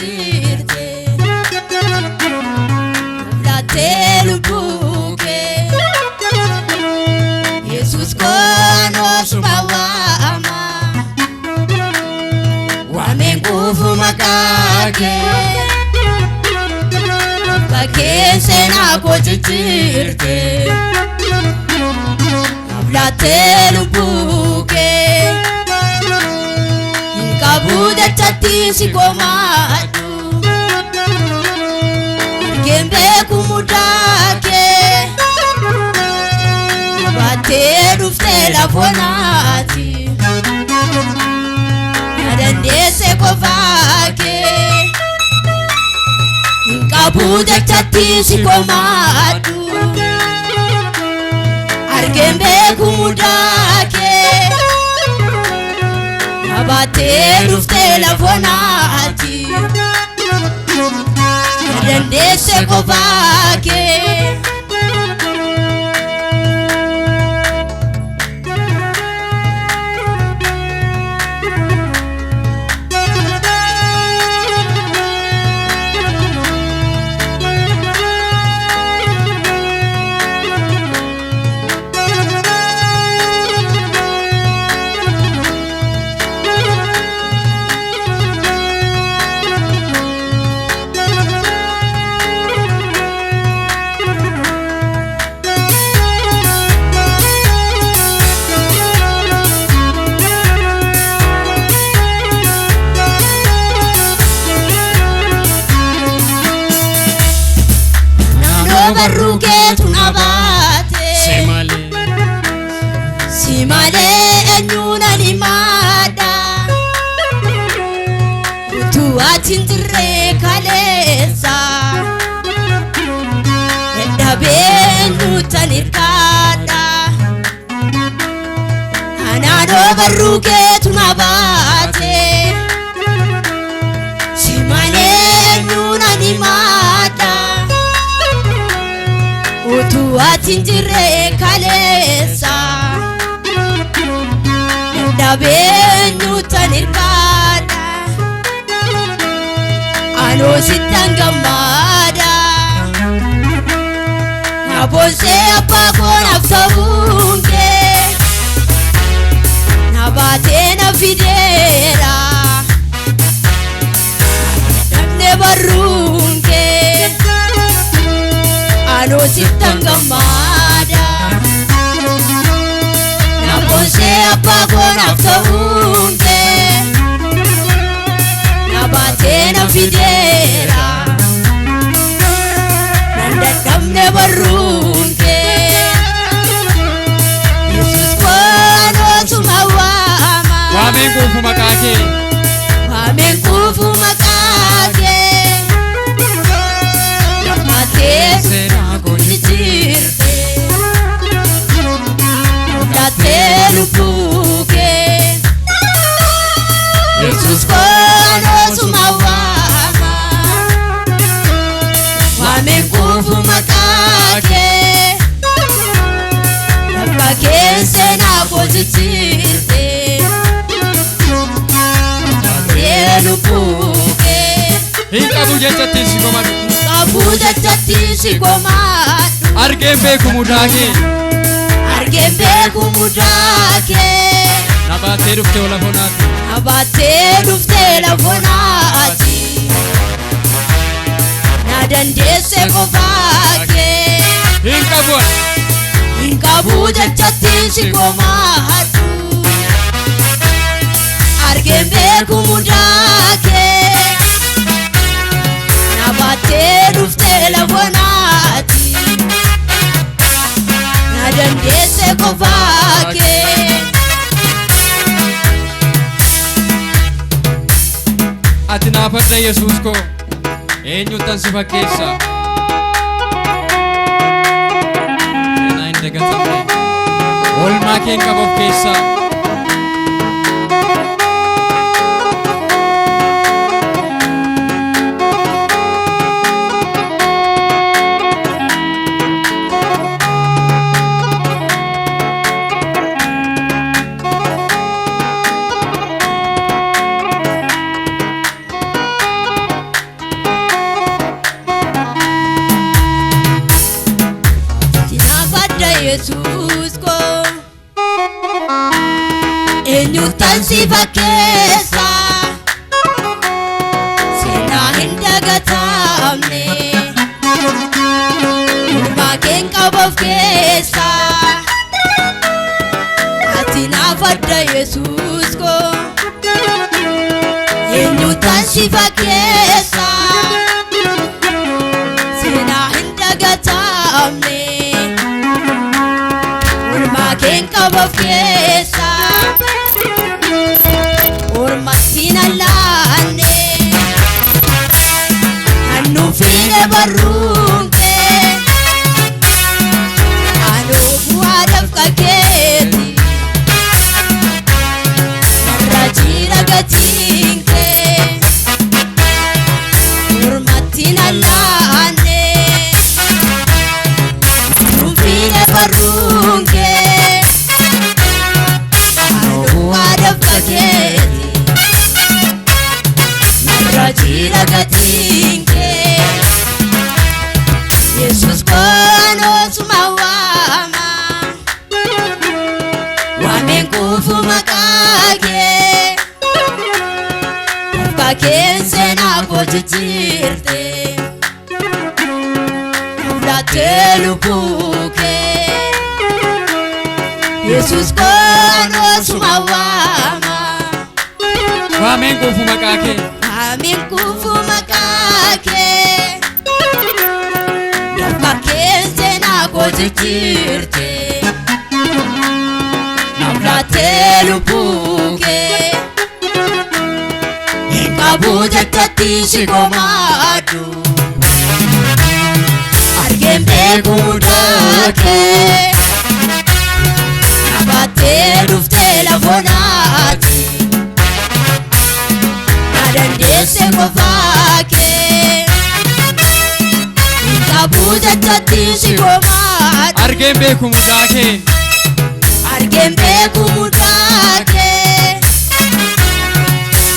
jijjiirte laattee lubbuu kee Yesuus koonoos bawaama waameen kuufu maqaa kee bakkee seenaa koo jijjiirte laattee lubbuu kee Kabuda chati si komadu Gembe kumudake Bate dufte la fonati Nadande se kovake Kabuda chati si komadu Argembe kumudake Abate dufte la fonati Nadande se kovake Barruke tunabate Simale enyuna limada Utuatin dire kalesa Endabenu tanirkada Anano barruke tunabate Simale enyuna limada Utuatin dire kalesa Endabenu tanirkada Ano sitangamada Nabose apako naftabunge Nabate na fidera Namne barunge Ano sitangamada Nabose apako naftabunge Nabate na fidera Namne barunge Yesus kono tumawama Waameen kuufu maqaa kee Waameen kuufu maqaa kee Laattee seenaa koo jijjiirte Laattee lubbuu kee Yesus kono tumawama Waameen kuufu maqaa kee Bakkee seenaa koo jijjiirte Laattee lubbuu kee Hinqabu jechatti si komadu Kabuda chati si komadu Argeen beeku mudaakee Argeen beeku mudake Nabaatee dhufte ola fonaati Nabaatee dhufte la fonati Nadande se kovake Hinqabu jechatti si komadu Argeen beeku mudake Nabaatee dhufte la fonati Nadande se kovake Ati naafadha Yesuus koo eenyuutan si fakkeessa Eenaa hin dagatamne oolmaa kee hin qabu of keessaa si fakkeessa seenaa hin dagatamne Ormaa keen qaba of keessa ati naaf adda Yesuus koo eenyuutaan si fakkeessa seenaa hin dagatamne Ormaa keen qaba of keessa Ormatti nalaanne hannu fiine barruun kee anoo bu'aadhaaf kakeeti narra jira gatiin kee Ormatti nalaanne hannu fiine barruun kee anoo bu'aadhaaf kakeeti Rajira gatinke Jesus kono sumawama Wamen kufu makage Kakense na kojijirte Uflate lupuke Jesus kono sumawama Wamen kufu makage Amin kufu makake Nafakense na kojijirte Naflate lupuke Inkabuja tatishi komadu Argembe kudake Nabate dufte la fonati Dandese kofake Inkabuja tatishi komadu Argembe kumudake Argembe kumudake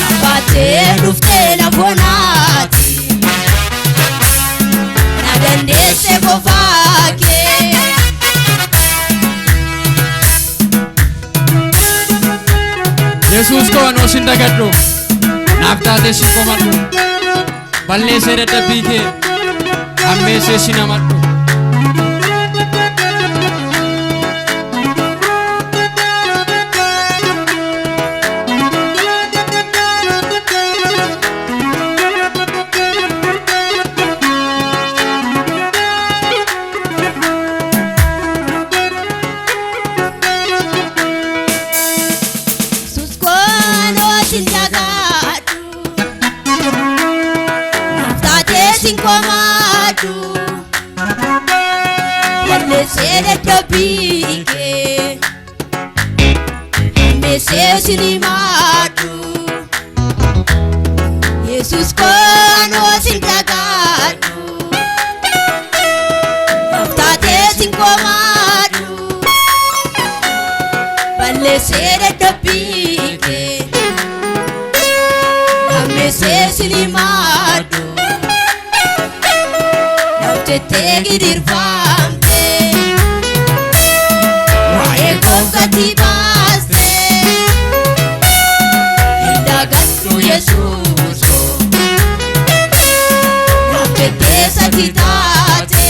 Nabate dufte la fonati Dandese kofake Yesus ko ano sindagaddo Naftaate si komadu Balleessee dadhabbii kee Hammeessee si namadhu Komadu Balleessee dadhabbii kee Hammeessee si nimadu Yesus koonoo sin dagaadhu Naftaatee sin komadu Balleessee dadhabbii kee Hammeessee si nimadu Tegi dirfamte Wae kongati baste Indagattu Yesus ko Namtete satitate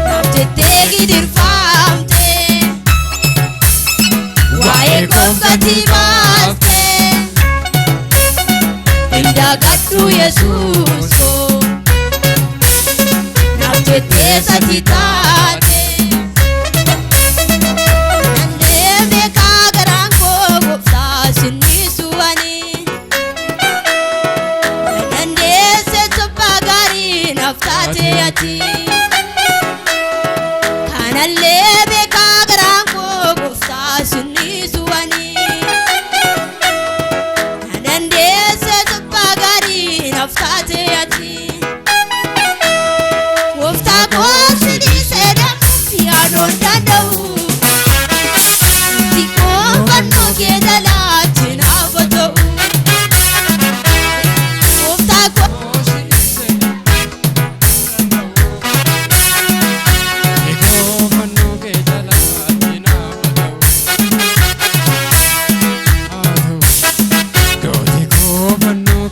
Namtete dirfamte Wae kongati baste Indagattu Yesus ko Namtete satitate Nandeme kagarango gofta sinisuani Nandese topagari naftate ati Kanalebe kagarango gofta sinisuani Nandese topagari naftate ati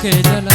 kee jala